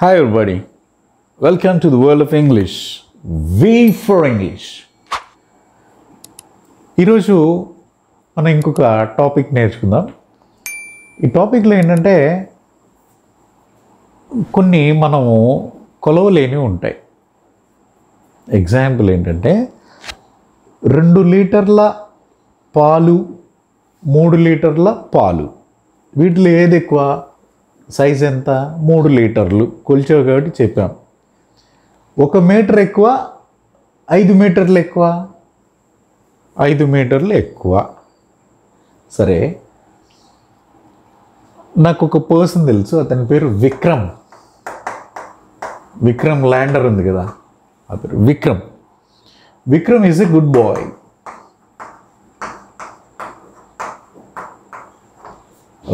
Hi everybody, welcome to the world of English. V for English. ఈరోజు మనం ఇంకొక topic నేర్చుకుందాం. ఈ టాపిక్లో ఏంటంటే కొన్ని మనము కొలవలేనివి ఉంటాయి. ఎగ్జాంపుల్ ఏంటంటే 2 లీటర్ల పాలు 3 లీటర్ల పాలు, వీటిలో ఏది ఎక్కువ? సైజ్ ఎంత? 3 లీటర్లు. కొలిచావు కాబట్టి చెప్పాం. 1 మీటర్ ఎక్కువ, 5 మీటర్లు ఎక్కువ? 5 మీటర్లు ఎక్కువ. సరే, నాకు ఒక పర్సన్ తెలుసు, అతని పేరు విక్రమ్. విక్రమ్ ల్యాండర్ ఉంది కదా, ఆ పేరు Vikram. Vikram is a good boy.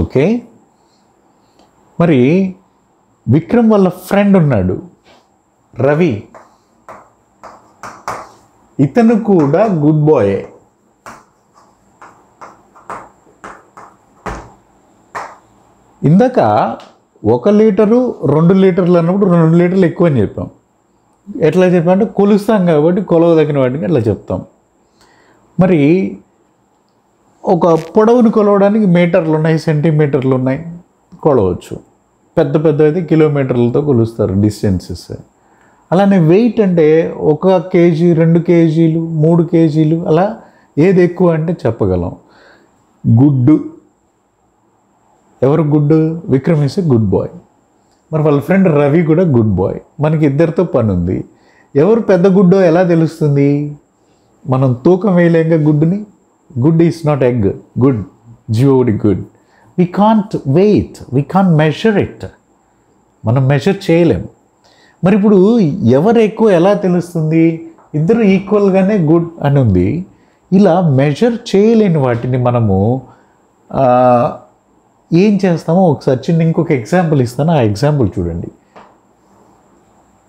Okay, మరి విక్రమ్ వాళ్ళ ఫ్రెండ్ ఉన్నాడు రవి. ఇతను కూడా గుడ్ బాయే. ఇందాక 1 లీటరు 2 లీటర్లు అన్నప్పుడు 2 లీటర్లు ఎక్కువ అని చెప్పాం. ఎట్లా చెప్పామంటే కొలుస్తాం కాబట్టి కొలవదగిన వాటికి అట్లా చెప్తాం. మరి ఒక పొడవును కొలవడానికి మీటర్లు ఉన్నాయి, సెంటీమీటర్లు ఉన్నాయి, కొలవచ్చు. పెద్ద పెద్ద అయితే కిలోమీటర్లతో కొలుస్తారు డిస్టెన్సెస్. అలానే వెయిట్ అంటే 1 కేజీ 2 కేజీలు 3 కేజీలు అలా ఏది ఎక్కువ అంటే చెప్పగలం. గుడ్డు, ఎవరు good? Vikram is a good boy. మరి వాళ్ళ ఫ్రెండ్ రవి కూడా గుడ్ బాయ్. మనకి ఇద్దరితో పని ఉంది. ఎవరు పెద్ద గుడ్డో ఎలా తెలుస్తుంది? మనం తూకం వేయలేంగా గుడ్డుని. Good is not egg, good జియోడి good. We can't wait, we can't measure it. మనం మెజర్ చేయలేం. మరి ఇప్పుడు ఎవరు ఎక్కువ ఎలా తెలుస్తుంది? ఇద్దరు ఈక్వల్గానే గుడ్ అని ఉంది. ఇలా మెజర్ చేయలేని వాటిని మనము ఏం చేస్తామో ఒకసారి ఇంకొక ఎగ్జాంపుల్ ఇస్తాను. ఆ ఎగ్జాంపుల్ చూడండి.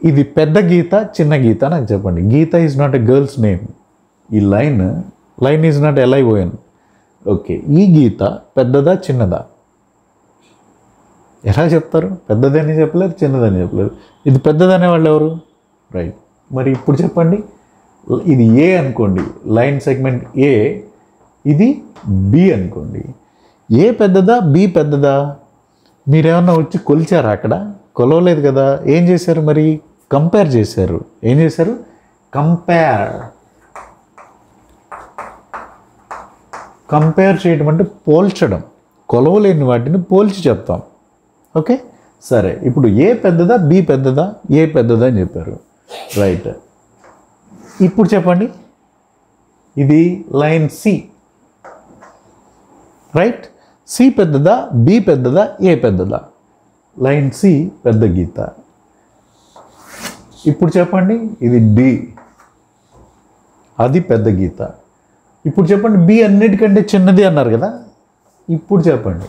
ఇది పెద్ద గీత చిన్న గీత నాకు చెప్పండి. గీత is not a girls name. ఈ line is not LION. Okay, ఈ గీత పెద్దదా చిన్నదా? ఎలా చెప్తారు? పెద్దదని చెప్పలేరు, చిన్నదని చెప్పలేరు. ఇది పెద్దదనే వాళ్ళు ఎవరు? రైట్. మరి ఇప్పుడు చెప్పండి, ఇది ఏ అనుకోండి, లైన్ సెగ్మెంట్ ఏ, ఇది బి అనుకోండి. ఏ పెద్దదా బి పెద్దదా? మీరేమన్నా వచ్చి కొలిచారా? అక్కడ కొలవలేదు కదా. ఏం చేశారు మరి? కంపేర్ చేశారు. ఏం చేశారు? కంపేర్ చేయడం అంటే పోల్చడం. కొలవలేని వాటిని పోల్చి చెప్తాం. ఓకే, సరే. ఇప్పుడు ఏ పెద్దదా బి పెద్దదా? ఏ పెద్దదా అని చెప్పారు. రైట్. ఇప్పుడు చెప్పండి, ఇది లైన్ సి. రైట్. సి పెద్దదా బి పెద్దదా ఏ పెద్దదా? లైన్ సి పెద్ద గీత. ఇప్పుడు చెప్పండి, ఇది డి, అది పెద్ద గీత. ఇప్పుడు చెప్పండి, బి అన్నిటికంటే చిన్నది అన్నారు కదా. ఇప్పుడు చెప్పండి,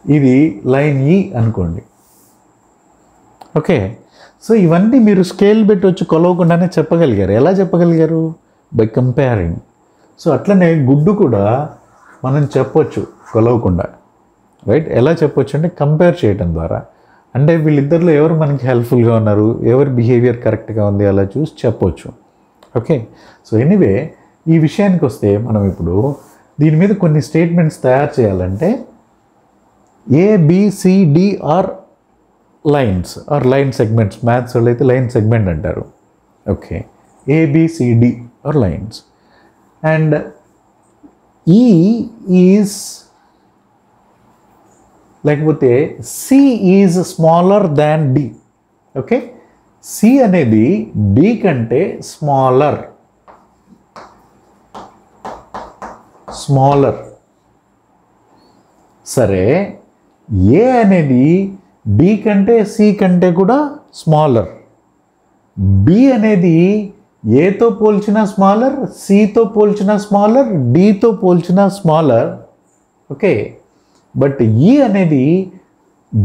ఇది లైన్ ఈ అనుకోండి. ఓకే, సో ఇవన్నీ మీరు స్కేల్ పెట్టి వచ్చి కొలవకుండానే చెప్పగలిగారు. ఎలా చెప్పగలిగారు? By comparing. సో అట్లనే గుడ్డు కూడా మనం చెప్పొచ్చు కొలవకుండా. రైట్. ఎలా చెప్పొచ్చు అంటే కంపేర్ చేయడం ద్వారా. అంటే వీళ్ళిద్దరిలో ఎవరు మనకి హెల్ప్ఫుల్గా ఉన్నారు, ఎవరి బిహేవియర్ కరెక్ట్గా ఉంది, అలా చూసి చెప్పొచ్చు. ఓకే, సో ఎనీవే, ఈ విషయానికి వస్తే మనం ఇప్పుడు దీని మీద కొన్ని స్టేట్మెంట్స్ తయారు చేయాలంటే ABCD are lines or line segments. Maths వాళ్ళు అయితే లైన్ సెగ్మెంట్ అంటారు. Okay, ABCD are lines. And E is, లేకపోతే C is smaller than D. Okay, C అనేది D కంటే స్మాలర్. సరే, ఏ అనేది బి కంటే సి కంటే కూడా స్మాలర్. బి అనేది ఏతో పోల్చిన స్మాలర్, సితో పోల్చిన స్మాలర్, డితో పోల్చిన స్మాలర్. ఓకే, బట్ ఈ అనేది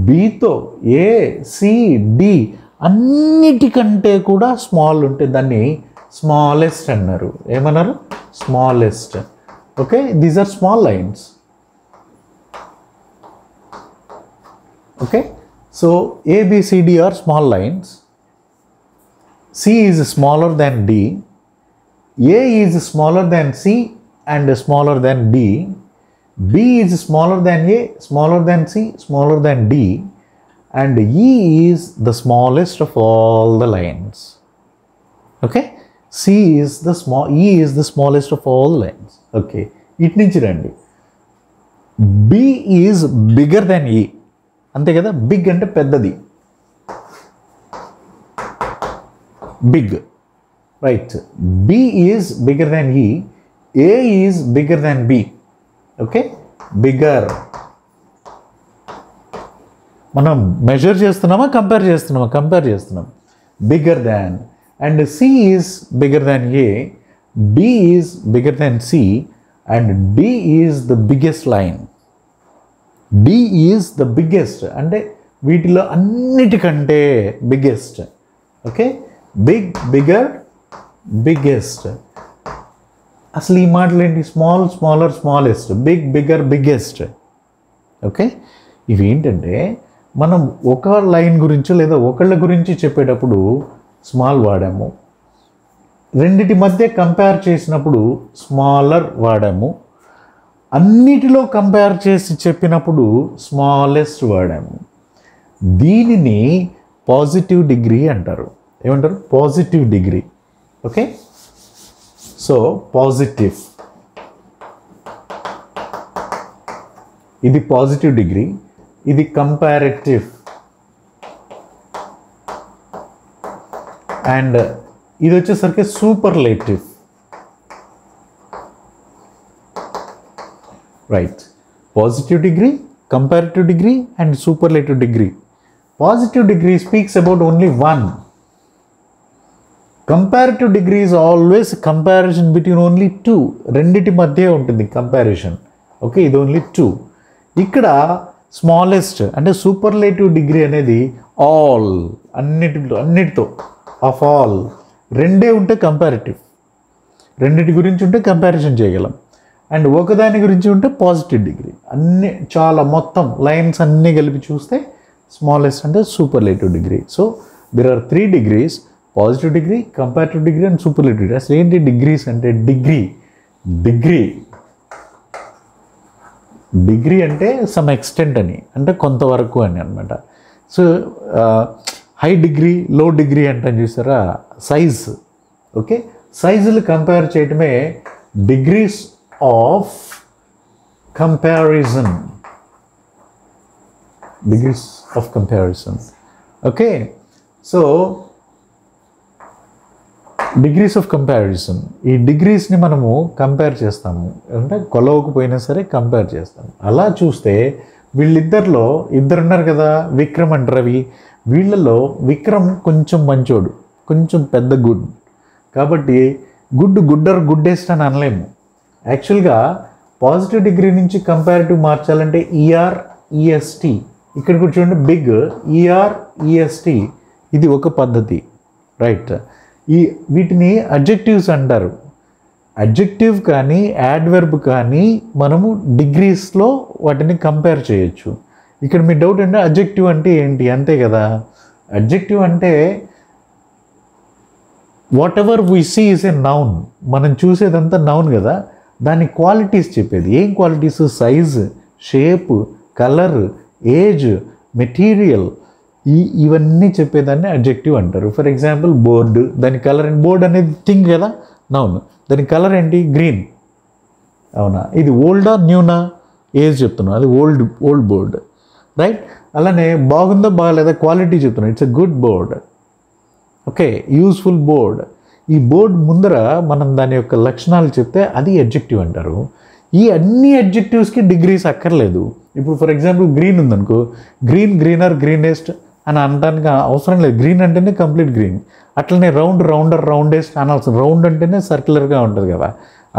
బితో, ఏ సి డి అన్నిటికంటే కూడా స్మాల్ ఉంటే దాన్ని స్మాలెస్ట్ అన్నారు. ఏమన్నారు? Smallest. Okay, these are small lines. Okay, So A, B, C, D are small lines. C is smaller than D. A is smaller than C and smaller than D. B is smaller than A, smaller than C, smaller than D. And E is the smallest of all the lines. Okay? E is the smallest of all the lines. Okay. It నుంచి రండి. B is bigger than E. అంతే కదా? Big అంటే పెద్దది. Big. Right. B is bigger than E. A is bigger than B. Okay? Bigger. మనం measure చేస్తున్నామా compare చేస్తున్నామా? Compare చేస్తున్నాం. Bigger than. And C is bigger than A. B is bigger than C. And D is the biggest line. D is the biggest. అంటే వీటిలో అన్నిటికంటే biggest. Okay? Big, bigger, biggest. అసలు ఈ మాటలు ఏంటి? Small, smaller, smallest, big, bigger, biggest. Okay? ఇవి ఏంటంటే మనం ఒక లైన్ గురించి లేదా ఒకళ్ళ గురించి చెప్పేటప్పుడు స్మాల్ వాడాము, రెండిటి మధ్య కంపేర్ చేసినప్పుడు స్మాలర్ వాడాము, అన్నిటిలో కంపేర్ చేసి చెప్పినప్పుడు స్మాలెస్ట్ వాడాము. దీనిని పాజిటివ్ డిగ్రీ అంటారు. ఏమంటారు? Positive degree. Okay? So positive, ఇది పాజిటివ్ డిగ్రీ, ఇది కంపారిటివ్, అండ్ ఇది వచ్చేసరికి superlative. Right. Positive degree, comparative degree and superlative degree. Positive degree speaks about only one. Comparative degree is always comparison between only two. రెండిటి మధ్య ఉంటుంది comparison. Okay, ఇది only two. ఇక్కడ smallest అంటే superlative degree అనేది all, అన్నిటితో of all రెండే ఉంటే కంపారిటివ్, రెండిటి గురించి ఉంటే కంపారిజన్ చేయగలం. అండ్ ఒకదాని గురించి ఉంటే పాజిటివ్ డిగ్రీ. అన్ని చాలా మొత్తం లైన్స్ అన్నీ కలిపి చూస్తే స్మాలెస్ట్ అంటే superlative degree. So there are 3 degrees: positive degree, comparative degree and superlative degree. అసలు ఏంటి డిగ్రీస్ అంటే? డిగ్రీ అంటే సమ్ ఎక్స్టెంట్ అని, అంటే కొంతవరకు అని అనమాట. సో హై డిగ్రీ, లో డిగ్రీ అంటే చూసారా, సైజ్. ఓకే, సైజులు కంపేర్ చేయటమే degrees of comparison. Degrees of comparison. Okay, so degrees of comparison, ఈ డిగ్రీస్ని మనము కంపేర్ చేస్తాము, అంటే కొలవకపోయినా సరే కంపేర్ చేస్తాము. అలా చూస్తే వీళ్ళిద్దరిలో ఇద్దరున్నారు కదా, విక్రమ్ అండ్ రవి. వీళ్ళలో విక్రమ్ కొంచెం మంచోడు, కొంచెం పెద్ద గుడ్, కాబట్టి గుడ్డర్ గుడ్డెస్ట్ అని అనలేము. యాక్చువల్గా పాజిటివ్ డిగ్రీ నుంచి కంపారిటివ్ మార్చాలంటే ఈఆర్ఈఎస్టీ. ఇక్కడ కూడా చూడండి, బిగ్ ఈఆర్ఈఎస్టీ, ఇది ఒక పద్ధతి. రైట్. వీటిని అడ్జెక్టివ్స్ అంటారు. అడ్జెక్టివ్ కానీ యాడ్వర్బ్ కానీ మనము డిగ్రీస్లో వాటిని కంపేర్ చేయొచ్చు. ఇక్కడ మీ డౌట్ అంటే అడ్జెక్టివ్ అంటే ఏంటి, అంతే కదా. అడ్జెక్టివ్ అంటే whatever we see is a noun. మనం చూసేదంతా నౌన్ కదా, దాని క్వాలిటీస్ చెప్పేది. ఏం qualities? Size, shape, colour, age, material, ఇవన్నీ చెప్పేదాన్ని అడ్జెక్టివ్ అంటారు. ఫర్ ఎగ్జాంపుల్ బోర్డు, దాని కలర్, బోర్డ్ అనేది థింగ్ కదా, నౌన్. దాని కలర్ ఏంటి? గ్రీన్. అవునా? ఇది ఓల్డా న్యూనా? ఏజ్ చెప్తున్నాం, అది ఓల్డ్ బోర్డ్. రైట్. అలానే బాగుందా బాగాలేదా క్వాలిటీ చెప్తున్నాం, it's a good board. Okay, useful board. ఈ బోర్డ్ ముందర మనం దాని యొక్క లక్షణాలు చెప్తే అది అడ్జెక్టివ్ అంటారు. ఈ అన్ని అడ్జెక్టివ్స్కి డిగ్రీస్ అక్కర్లేదు. ఇప్పుడు ఫర్ ఎగ్జాంపుల్ గ్రీన్ ఉందనుకో, గ్రీన్, గ్రీనర్, గ్రీనెస్ట్ అని అనడానికి అవసరం లేదు. గ్రీన్ అంటేనే కంప్లీట్ గ్రీన్. అట్లనే రౌండ్, రౌండర్, రౌండెస్ట్ అనాల్సిన. రౌండ్ అంటేనే సర్క్యులర్గా ఉంటుంది కదా,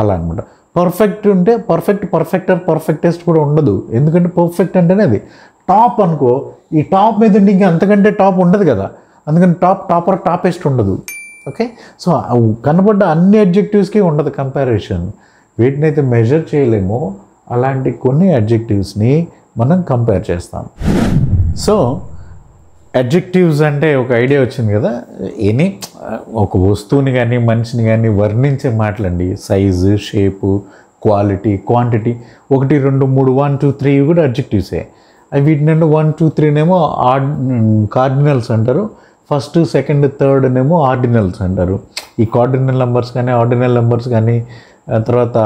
అలా అనమాట. పర్ఫెక్ట్ ఉంటే పర్ఫెక్టర్, పర్ఫెక్టెస్ట్ కూడా ఉండదు. ఎందుకంటే పర్ఫెక్ట్ అంటేనే అది. టాప్ అనుకో, ఈ టాప్ మీద ఉండి ఇంకా అంతకంటే టాప్ ఉండదు కదా, అందుకని టాపర్, టాపెస్ట్ ఉండదు. ఓకే, సో కనబడ్డ అన్ని అడ్జెక్టివ్స్కి ఉండదు కంపారిజన్. వీటినైతే మెజర్ చేయలేమో అలాంటి కొన్ని అడ్జెక్టివ్స్ని మనం కంపేర్ చేస్తాం. సో అడ్జెక్టివ్స్ అంటే ఒక ఐడియా వచ్చింది కదా. ఒక వస్తువుని కానీ మనిషిని కానీ వర్ణించే మాటలండి. సైజు, షేపు, క్వాలిటీ, క్వాంటిటీ, 1 2 3 1 2 3 కూడా అడ్జెక్టివ్సే. అవి వీటినంటే 1 2 3నేమో కార్డినల్స్ అంటారు, ఫస్ట్ సెకండ్ థర్డ్ ఏమో ఆర్డినల్స్ అంటారు. ఈ కార్డినల్ నెంబర్స్ కానీ ఆర్డినల్ నెంబర్స్ కానీ తర్వాత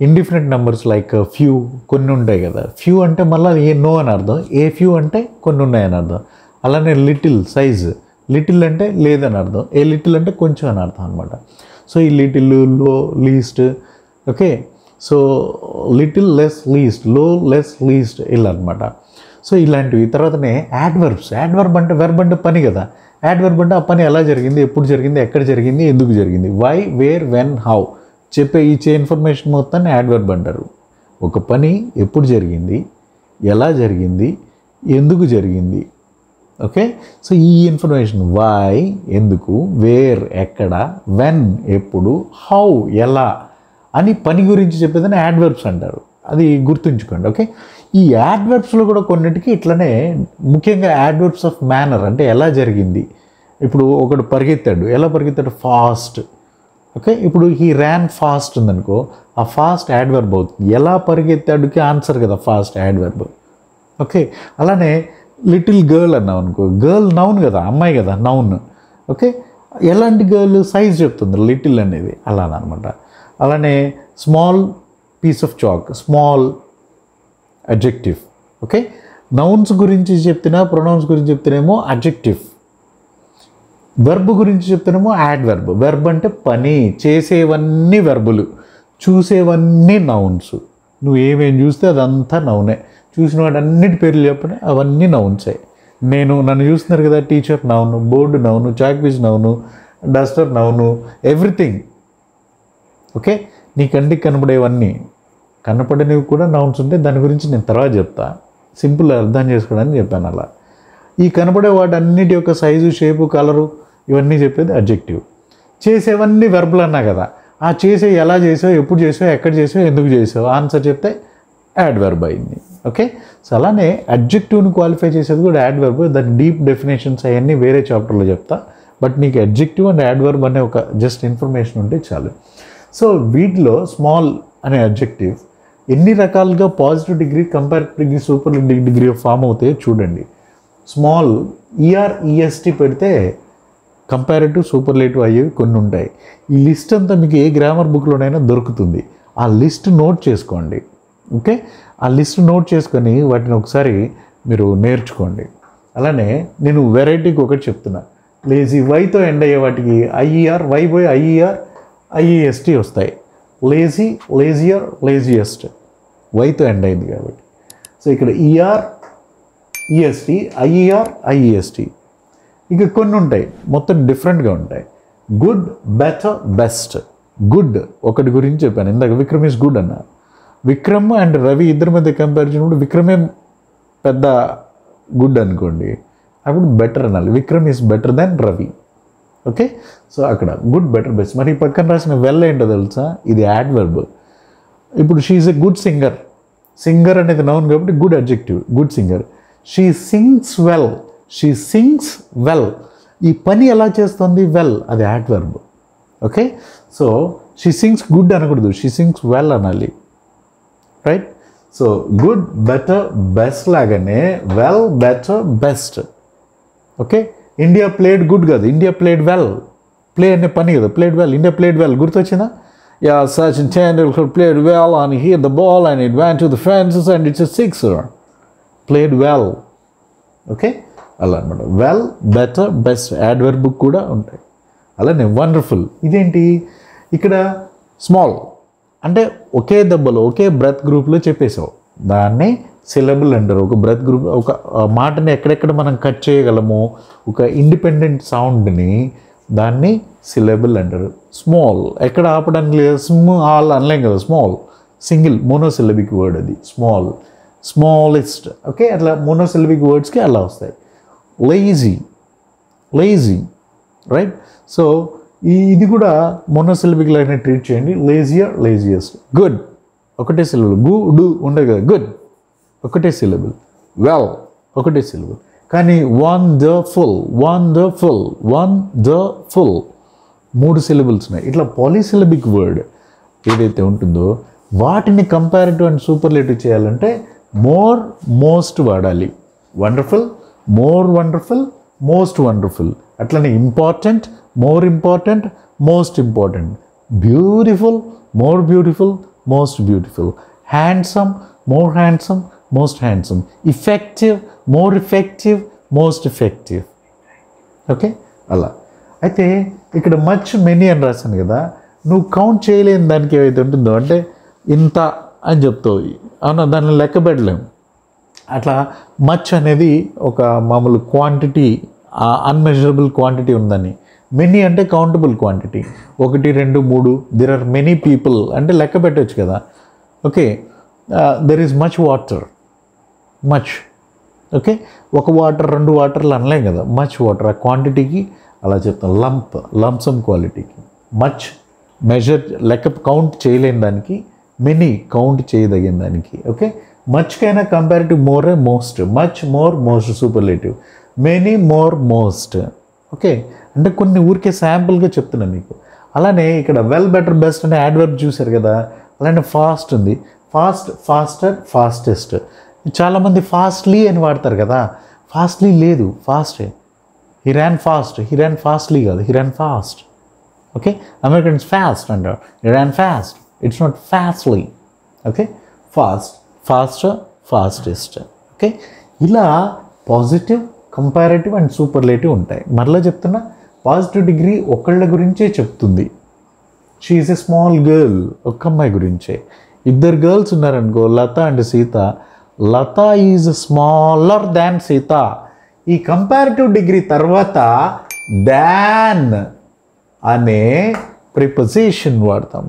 ఇండిఫరెంట్ నెంబర్స్ లైక్ ఫ్యూ కొన్ని ఉంటాయి కదా. ఫ్యూ అంటే మళ్ళీ నో అని అర్థం, ఏ ఫ్యూ అంటే కొన్ని ఉన్నాయని అర్థం. అలానే లిటిల్ సైజ్, లిటిల్ అంటే లేదని అర్థం, ఏ లిటిల్ అంటే కొంచెం అని అర్థం అనమాట. సో ఈ లిటిల్, లో, least, okay. So little, less, least, లో, లెస్, లీస్ట్ ఇలా అనమాట. సో ఇలాంటివి. తర్వాతనే యాడ్వర్బ్స్. యాడ్వర్బ్ అంటే వెర్బ్ అంటే పని కదా. యాడ్వర్బ్ అంటే ఆ పని ఎలా జరిగింది, ఎప్పుడు జరిగింది, ఎక్కడ జరిగింది, ఎందుకు జరిగింది, వై, వేర్, వెన్, హౌ ఇచ్చే ఇన్ఫర్మేషన్ మొత్తాన్ని యాడ్వర్బ్ అంటారు. ఒక పని ఎప్పుడు జరిగింది, ఎలా జరిగింది, ఎందుకు జరిగింది, ఓకే. సో ఈ ఇన్ఫర్మేషన్ వై ఎందుకు, వేర్ ఎక్కడ, వెన్ ఎప్పుడు, హౌ ఎలా అని పని గురించి చెప్పేదని యాడ్వర్బ్స్ అంటారు. అది గుర్తుంచుకోండి, ఓకే. ఈ యాడ్వర్బ్స్లో కూడా కొన్నిటికి ఇట్లనే ముఖ్యంగా యాడ్వర్బ్స్ ఆఫ్ మేనర్ అంటే ఎలా జరిగింది. ఇప్పుడు ఒకడు పరిగెత్తాడు, ఎలా పరిగెత్తాడు, ఫాస్ట్, ఓకే. ఇప్పుడు హీ ర్యాన్ ఫాస్ట్ ఉందనుకో, ఆ ఫాస్ట్ యాడ్వర్బ్ అవుతుంది. ఎలా పరిగెత్తాడుకి ఆన్సర్ కదా ఫాస్ట్ యాడ్వర్బ్, ఓకే. అలానే లిటిల్ గర్ల్ అన్నావు అనుకో, గర్ల్ నౌన్ కదా, అమ్మాయి కదా నౌన్, ఓకే. ఎలాంటి గర్ల్, సైజ్ చెప్తుంది లిటిల్ అనేది, అలానమాట. అలానే small piece of chalk, small adjective, okay. Nouns గురించి చెప్తున్నా, ప్రొనౌన్స్ గురించి చెప్తేనేమో అడ్జెక్టివ్, వెర్బ్ గురించి చెప్తేనేమో యాడ్వర్బ్. వెర్బ్ అంటే పని, చేసేవన్నీ వెర్బులు, చూసేవన్నీ నౌన్స్. నువ్వు ఏమేమి చూస్తే అదంతా నౌనే. చూసిన వాటి అన్నిటి పేర్లు చెప్పిన అవన్నీ నౌన్సే. నన్ను చూస్తున్నారు కదా, teacher noun, board noun, chalk piece noun, duster noun, everything, okay. నీ కంటికి కనపడేవన్నీ, కనపడనివి కూడా నౌన్స్ ఉంటే దాని గురించి నేను తర్వాత చెప్తా, సింపుల్ అర్థం చేసుకోవడానికి చెప్పాను అలా. ఈ కనపడే వాటి అన్నిటి యొక్క సైజు, షేపు, కలరు ఇవన్నీ చెప్పేది అడ్జెక్టివ్. చేసేవన్నీ వెర్బులు అన్నా కదా, ఆ చేసే ఎలా చేసావు, ఎప్పుడు చేసావు, ఎక్కడ చేసావు, ఎందుకు చేసావు ఆన్సర్ చెప్తే యాడ్వర్బ్ అయింది, ఓకే. సో అలానే అడ్జెక్టివ్ని క్వాలిఫై చేసేది కూడా యాడ్వర్బ్. దాని డీప్ డెఫినేషన్స్ అవన్నీ వేరే చాప్టర్లో చెప్తా. బట్ నీకు అడ్జెక్టివ్ అండ్ యాడ్వర్బ్ అనే ఒక జస్ట్ ఇన్ఫర్మేషన్ ఉంటే చాలు. సో వీటిలో స్మాల్ అనే అడ్జెక్టివ్ ఎన్ని రకాలుగా positive degree, comparative degree, superlative degree form అవుతాయో చూడండి. స్మాల్ ER-EST పెడితే కంపారిటివ్, సూపర్లేటివ్ అయ్యేవి కొన్ని ఉంటాయి. ఈ లిస్ట్ అంతా మీకు ఏ గ్రామర్ బుక్లోనైనా దొరుకుతుంది. ఆ లిస్ట్ నోట్ చేసుకోండి, ఓకే. ఆ లిస్ట్ నోట్ చేసుకొని వాటిని ఒకసారి మీరు నేర్చుకోండి. అలానే నేను వెరైటీకి ఒకటి చెప్తున్నా. లేజీ, వైతో ఎండ్ అయ్యే వాటికి IER, వై పోయి IER, IEST వస్తాయి. లేజీ, లేజియర్, లేజియెస్ట్, వైతో ఎండ్ అయింది కాబట్టి. సో ఇక్కడ ER-EST, IER, IEST. ఇక కొన్ని ఉంటాయి మొత్తం డిఫరెంట్గా ఉంటాయి. Good, better, best. గుడ్ ఒకటి గురించి చెప్పాను ఇందాక, విక్రమ్ ఈజ్ గుడ్ అన్న. విక్రమ్ అండ్ రవి ఇద్దరి మధ్య కంపారిజన్ కూడా విక్రమే పెద్ద గుడ్ అనుకోండి, అప్పుడు బెటర్ అనాలి. Vikram is better than Ravi, okay. So అక్కడ గుడ్, బెటర్, బెస్ట్. మరి పక్కన రాసిన వెల్ ఏంటో తెలుసా, ఇది యాడ్వర్బ్. ఇప్పుడు she is a good singer. Singer అనేది నౌన్ కాబట్టి good adjective, good singer. She sings well, she sings well. ఈ పని ఎలా చేస్తుంది, వెల్, అది adverb, okay. So she sings good అనకూడదు, షీ సింగ్స్ వెల్ అనాలి, right. So good, better, best లాగానే well, better, best, okay. India played good కాదు, India played well. Play అనే పని కదా, played well, India played well. గుర్తొచ్చిందా? Yeah, Sachin Tendulkar played well and hit the ball and it went to the fences and it's a sixer. Played well, okay. అలా అనమాట. Well, better, best adverb కూడా ఉంటాయి. అలానే wonderful. ఇదేంటి ఇక్కడ స్మాల్ అంటే ఒకే దెబ్బలో ఒకే breath గ్రూప్లో చెప్పేసావు, దాన్ని సిలబుల్ అంటారు. ఒక బ్రెత్ గ్రూప్, ఒక మాటని ఎక్కడెక్కడ మనం కట్ చేయగలము, ఒక ఇండిపెండెంట్ సౌండ్ని, దాన్ని సిలబుల్ అంటారు. స్మాల్ ఎక్కడ ఆపడానికి లేదు, ఆల్ అనలేం కదా, స్మాల్ సింగిల్ మోనోసిలబిక్ వర్డ్ అది స్మాల్. Smallest, okay. అట్లా మోనోసిలబిక్ వర్డ్స్కి అలా వస్తాయి. Lazy, lazy, right. సో ఇది కూడా మోనోసిలబిక్ లాగానే ట్రీట్ చేయండి. Lazier, laziest. గుడ్ ఒకటే సిలబుల్, డు ఉండదు కదా, గుడ్ ఒకటే సిలబుల్. వెల్ ఒకటే సిలబుల్. కానీ వండర్ఫుల్ వండర్ఫుల్ వండర్ఫుల్ 3 సిలబుల్స్ ఉన్నాయి. ఇట్లా పాలీసిలబిక్ వర్డ్ ఏదైతే ఉంటుందో వాటిని కంపారిటివ్ అండ్ సూపర్లేటివ్ చేయాలంటే మోర్ మోస్ట్ వాడాలి. Wonderful, more wonderful, most wonderful. అట్లనే important, more important, most important. Beautiful, more beautiful, most beautiful. Handsome, more handsome, most handsome. Effective, more effective, most effective. Okay, అలా. అయితే ఇక్కడ much many అని రాశాను కదా, నువ్వు కౌంట్ చేయలేని దానికి ఏవైతే ఉంటుందో అంటే ఇంత అని చెప్తావు, అవునా, దాన్ని లెక్క పెట్టలేము. అట్లా మచ్ అనేది ఒక మామూలు క్వాంటిటీ, అన్మెజరబుల్ క్వాంటిటీ ఉందని. మెనీ అంటే countable quantity, 1 2 3. There are many people అంటే లెక్క పెట్టవచ్చు కదా. Okay, there is much water, much. Okay, 1 water 2 వాటర్లు అనలేం కదా, మచ్ వాటర్. ఆ క్వాంటిటీకి అలా చెప్తాం. లంప్సమ్ క్వాలిటీకి. మచ్ మెజర్, లెక్క కౌంట్ చేయలేని దానికి. మెనీ కౌంట్ చేయదగిన దానికి. ఓకే, మచ్కైనా comparative more, most. Much, more, most superlative. Many, more, most. Okay, అంటే కొన్ని ఊరికే శాంపుల్గా చెప్తున్నా మీకు. అలానే ఇక్కడ వెల్, బెటర్, బెస్ట్ అనే యాడ్వర్బ్ చూశారు కదా. అలానే ఫాస్ట్ ఉంది. Fast, faster, fastest. చాలామంది ఫాస్ట్లీ అని వాడతారు కదా. ఫాస్ట్లీ లేదు, ఫాస్టే. He ran fast, he ran fastly కాదు, he ran fast. Okay, Americans fast అంటారు, he ran fast. It's not fastly. Okay, fast, faster, fastest. Okay, ఇలా పాజిటివ్, కంపారేటివ్ అండ్ సూపర్లేటివ్ ఉంటాయి. మరలా చెప్తున్నా, పాజిటివ్ డిగ్రీ ఒకళ్ళ గురించే చెప్తుంది. She is a small girl, ఒక్క అమ్మాయి గురించే. 2 గర్ల్స్ ఉన్నారనుకో, Latha and Sita. Latha is smaller than Sita. ఈ కంపారిటివ్ డిగ్రీ తర్వాత దాన్ అనే ప్రిపోజిషన్ వాడతాం.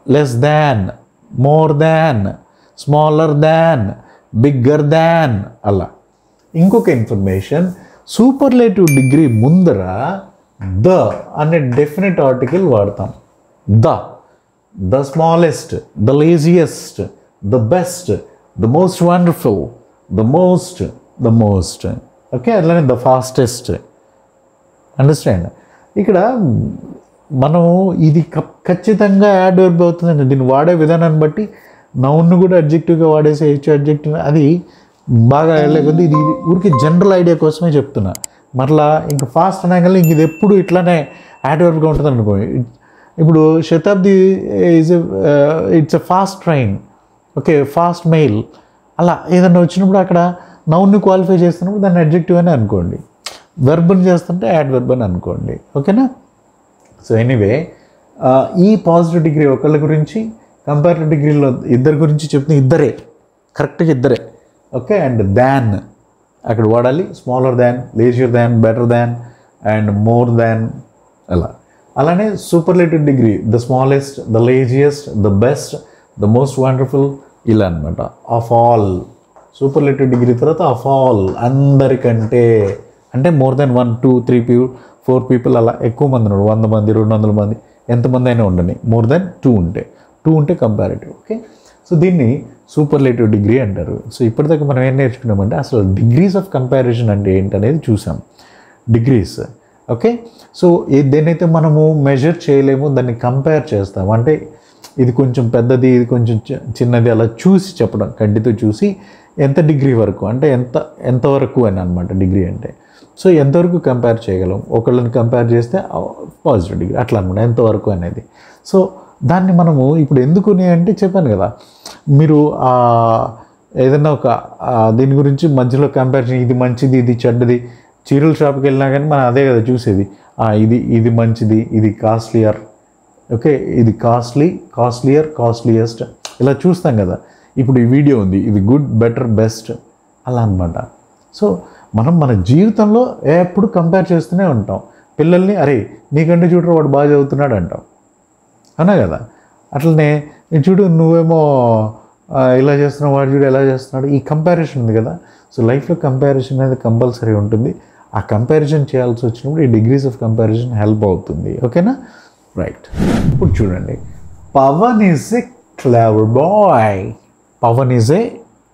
Less than, more than, smaller than, bigger than, అలా. ఇంకొక ఇన్ఫర్మేషన్, సూపర్లేటివ్ డిగ్రీ ముందర ద అనే డెఫినెట్ ఆర్టికల్ వాడతాం. The smallest, the laziest, the best, the most wonderful, the most. Okay, అట్లానే ద ఫాస్టెస్ట్. అండర్స్టాండ్? ఇక్కడ మనం ఇది ఖచ్చితంగా యాడ్ వర్బ్ అవుతుందండి. దీన్ని వాడే విధానాన్ని బట్టి నౌన్ను కూడా అడ్జెక్టివ్గా వాడేసేయచ్చు. అడ్జెక్టివ్ అది బాగా వెళ్ళలేకపోతే ఇది ఊరికి జనరల్ ఐడియా కోసమే చెప్తున్నా. మరలా ఇంకా ఫాస్ట్ అనగానే ఇంక ఇది ఎప్పుడు ఇట్లానే యాడ్ వర్బ్గా ఉంటుంది అనుకో. ఇప్పుడు Shatabdi it's a fast train. Okay, fast mail. అలా ఏదన్నా వచ్చినప్పుడు అక్కడ నౌన్ని క్వాలిఫై చేస్తున్నప్పుడు దాన్ని అడ్జెక్టివ్ అని అనుకోండి. వెర్బ్ని చేస్తుంటే యాడ్ వెర్బ్ అని అనుకోండి. ఓకేనా? సో ఎనీవే, ఈ పాజిటివ్ డిగ్రీ ఒకళ్ళ గురించి, కంపారిటివ్ డిగ్రీలో 2 గురించి చెప్తే ఇద్దరే, కరెక్ట్గా ఇద్దరే. ఓకే, అండ్ దాన్ అక్కడ వాడాలి. Smaller than, lazier than, better than and more than, అలా. అలానే superlative degree the smallest, the laziest, the best, the most wonderful, ఇలా అనమాట. Of all. సూపర్లేటివ్ డిగ్రీ తర్వాత ఆఫ్ ఆల్, అందరికంటే. అంటే మోర్ దెన్ 1 2 3 4 పీపుల్, అలా ఎక్కువ మంది ఉన్నాడు, 100 మంది 200 మంది, ఎంతమంది అయినా ఉండని. మోర్ దెన్ 2 ఉంటే కంపారిటివ్. ఓకే, సో దీన్ని సూపర్లేటివ్ డిగ్రీ అంటారు. సో ఇప్పటిదాకా మనం ఏం నేర్చుకున్నామంటే అసలు డిగ్రీస్ ఆఫ్ కంపారిజన్ అంటే ఏంటనేది చూసాం. డిగ్రీస్. ఓకే, సో దేన్నైతే మనము మెజర్ చేయలేము దాన్ని కంపేర్ చేస్తాం. అంటే ఇది కొంచెం పెద్దది, ఇది కొంచెం చిన్నది, అలా చూసి చెప్పడం, కంటితో చూసి ఎంత డిగ్రీ వరకు అంటే ఎంతవరకు అని అనమాట డిగ్రీ అంటే. సో ఎంతవరకు కంపేర్ చేయగలం, ఒకళ్ళని కంపేర్ చేస్తే పాజిటివ్ డిగ్రీ, అట్లా అనమాట, ఎంతవరకు అనేది. సో దాన్ని మనము ఇప్పుడు ఎందుకుని అంటే చెప్పాను కదా, మీరు ఏదైనా ఒక దీని గురించి మధ్యలో కంపారిజన్, ఇది మంచిది, ఇది చెడ్డది. చీరల షాప్కి వెళ్ళినా కానీ మనం అదే కదా చూసేది. ఇది మంచిది, ఇది కాస్ట్లియర్. ఓకే, ఇది కాస్ట్లియర్, కాస్ట్లియస్ట్, ఇలా చూస్తాం కదా. ఇప్పుడు ఈ వీడియో ఉంది, ఇది గుడ్, బెటర్, బెస్ట్, అలా అనమాట. సో మనం మన జీవితంలో ఎప్పుడు కంపేర్ చేస్తూనే ఉంటాం. పిల్లల్ని, అరే నీకంటే చూడరు వాడు బాగా చదువుతున్నాడు అంటాం, అన్నా కదా. అట్లనే చూడు నువ్వేమో ఇలా చేస్తున్నావు, వాడు చూడు ఎలా చేస్తున్నాడు. ఈ కంపారిజన్ ఉంది కదా. సో లైఫ్లో కంపారిజన్ అనేది కంపల్సరీ ఉంటుంది. ఆ కంపారిజన్ చేయాల్సి వచ్చినప్పుడు ఈ డిగ్రీస్ ఆఫ్ కంపారిజన్ హెల్ప్ అవుతుంది. ఓకేనా? రైట్. ఇప్పుడు చూడండి, Pavan is a clever boy. Pavan is a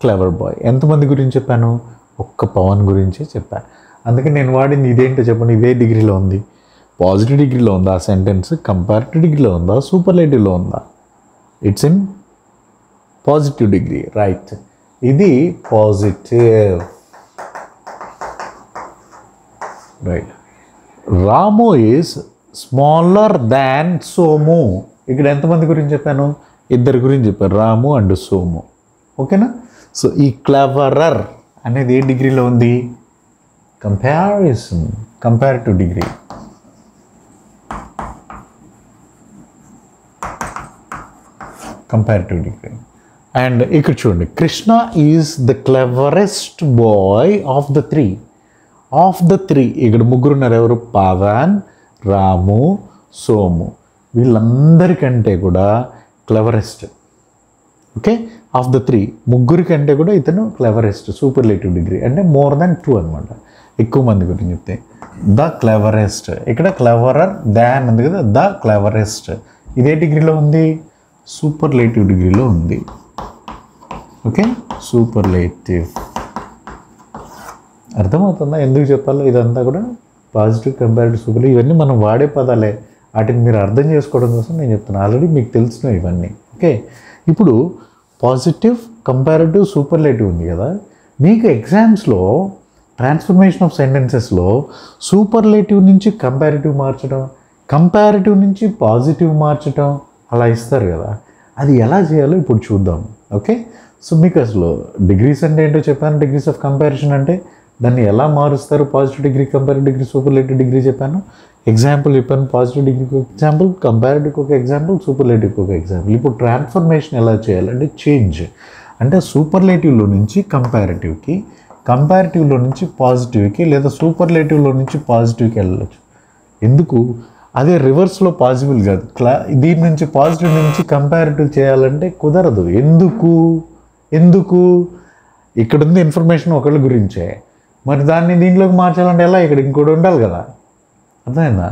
clever boy. ఎంతమంది గురించి చెప్పాను? ఒక్క పవన్ గురించే చెప్పా. అందుకే నేను వాడింది ఇదేంటో చెప్పండి. ఇదే డిగ్రీలో ఉంది, పాజిటివ్ డిగ్రీలో ఉందా ఆ సెంటెన్స్, కంపారిటివ్ డిగ్రీలో ఉందా, సూపర్లేటివ్లో ఉందా? It's in positive degree, right. ఇది positive, right. Ramu is smaller than Somu. ఇక్కడ ఎంతమంది గురించి చెప్పాను? ఇద్దరు గురించి చెప్పాను, రాము అండ్ సోము. ఓకేనా? సో ఈ క్లెవరర్ అనేది ఏ డిగ్రీలో ఉంది? Comparison, comparative degree. Comparative degree. And ఇక్కడ చూడండి, Krishna is the cleverest boy of the three. Of the three ఇక్కడ ముగ్గురు ఉన్నారు. ఎవరు? పవన్, రాము, సోము. వీళ్ళందరికంటే కూడా cleverest. Okay, of the three ముగ్గురి కంటే కూడా ఇతను క్లెవరెస్ట్, సూపర్లేటివ్ డిగ్రీ అంటే మోర్ దాన్ 2 అనమాట. ఎక్కువ మంది గురించి చెప్తే ద క్లెవరెస్ట్. ఇక్కడ క్లెవరర్ దాన్ ఉంది కదా, ద క్లెవరెస్ట్. ఇదే డిగ్రీలో ఉంది? సూపర్లేటివ్ డిగ్రీలో ఉంది. Okay, superlative. అర్థమవుతుందా ఎందుకు చెప్పాలో? ఇదంతా కూడా పాజిటివ్, కంపారిటివ్, సూపర్లేటివ్ ఇవన్నీ మనం వాడే పదాలే. వాటిని మీరు అర్థం చేసుకోవడం కోసం నేను చెప్తున్నాను. ఆల్రెడీ మీకు తెలిసినవి ఇవన్నీ. ఓకే, ఇప్పుడు పాజిటివ్, కంపారిటివ్, సూపర్లేటివ్ ఉంది కదా. మీకు ఎగ్జామ్స్లో ట్రాన్స్ఫర్మేషన్ ఆఫ్ సెంటెన్సెస్లో సూపర్లేటివ్ నుంచి కంపారిటివ్ మార్చడం, కంపారిటివ్ నుంచి పాజిటివ్ మార్చడం అలా ఇస్తారు కదా. అది ఎలా చేయాలో ఇప్పుడు చూద్దాం. ఓకే, సో మీకు అసలు డిగ్రీస్ అంటే ఏంటో చెప్పాను. డిగ్రీస్ ఆఫ్ కంపారిజన్ అంటే దాన్ని ఎలా మారుస్తారు? Positive degree, comparative degree, superlative degree చెప్పాను. ఎగ్జాంపుల్ చెప్పాను. పాజిటివ్ డిగ్రీకి ఒక ఎగ్జాంపుల్, కంపారిటివ్కి ఒక ఎగ్జాంపుల్, సూపర్లేటివ్కి ఒక ఎగ్జాంపుల్. ఇప్పుడు ట్రాన్స్ఫర్మేషన్ ఎలా చేయాలంటే చేంజ్ అంటే సూపర్లేటివ్లో నుంచి కంపారిటివ్కి, కంపారిటివ్లో నుంచి పాజిటివ్కి, లేదా సూపర్లేటివ్లో నుంచి పాజిటివ్కి వెళ్ళచ్చు. ఎందుకు? అదే రివర్స్లో పాసిబుల్ కాదు. దీని నుంచి పాజిటివ్ నుంచి కంపారిటివ్ చేయాలంటే కుదరదు. ఎందుకు? ఇక్కడ ఉంది ఇన్ఫర్మేషన్ ఒకళ్ళ గురించే, మరి దాన్ని దీంట్లోకి మార్చాలంటే ఎలా? ఇక్కడ ఇంకోటి ఉండాలి కదా. అర్థమైందా?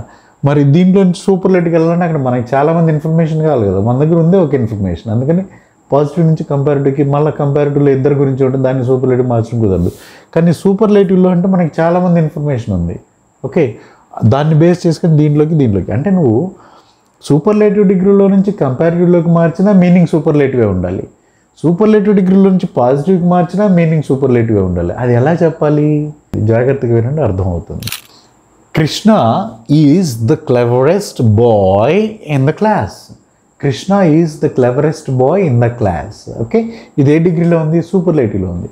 మరి దీంట్లో నుంచి సూపర్లేటివ్కి వెళ్ళాలంటే అక్కడ మనకి చాలామంది ఇన్ఫర్మేషన్ కావాలి కదా. మన దగ్గర ఉందే ఒక ఇన్ఫర్మేషన్. అందుకని పాజిటివ్ నుంచి కంపారిటివ్కి, మళ్ళీ కంపారిటివ్లో ఇద్దరు గురించి ఉంటుంది, దాన్ని సూపర్లేటివ్ మార్చడం కుదరదు. కానీ సూపర్లేటివ్లో అంటే మనకి చాలామంది ఇన్ఫర్మేషన్ ఉంది. ఓకే, దాన్ని బేస్ చేసుకొని దీంట్లోకి అంటే నువ్వు సూపర్లేటివ్ డిగ్రీలో నుంచి కంపారిటివ్లోకి మార్చినా మీనింగ్ సూపర్లేటివే ఉండాలి. సూపర్లేటివ్ డిగ్రీలో నుంచి పాజిటివ్కి మార్చినా మీనింగ్ సూపర్లేటివే ఉండాలి. అది ఎలా చెప్పాలి? జాగ్రత్తగా వినండి, అర్థమవుతుంది. Krishna is the cleverest boy in the class. Krishna is the cleverest boy in the class. Okay, ఇది ఏ డిగ్రీలో ఉంది? సూపర్లేటివ్లో ఉంది.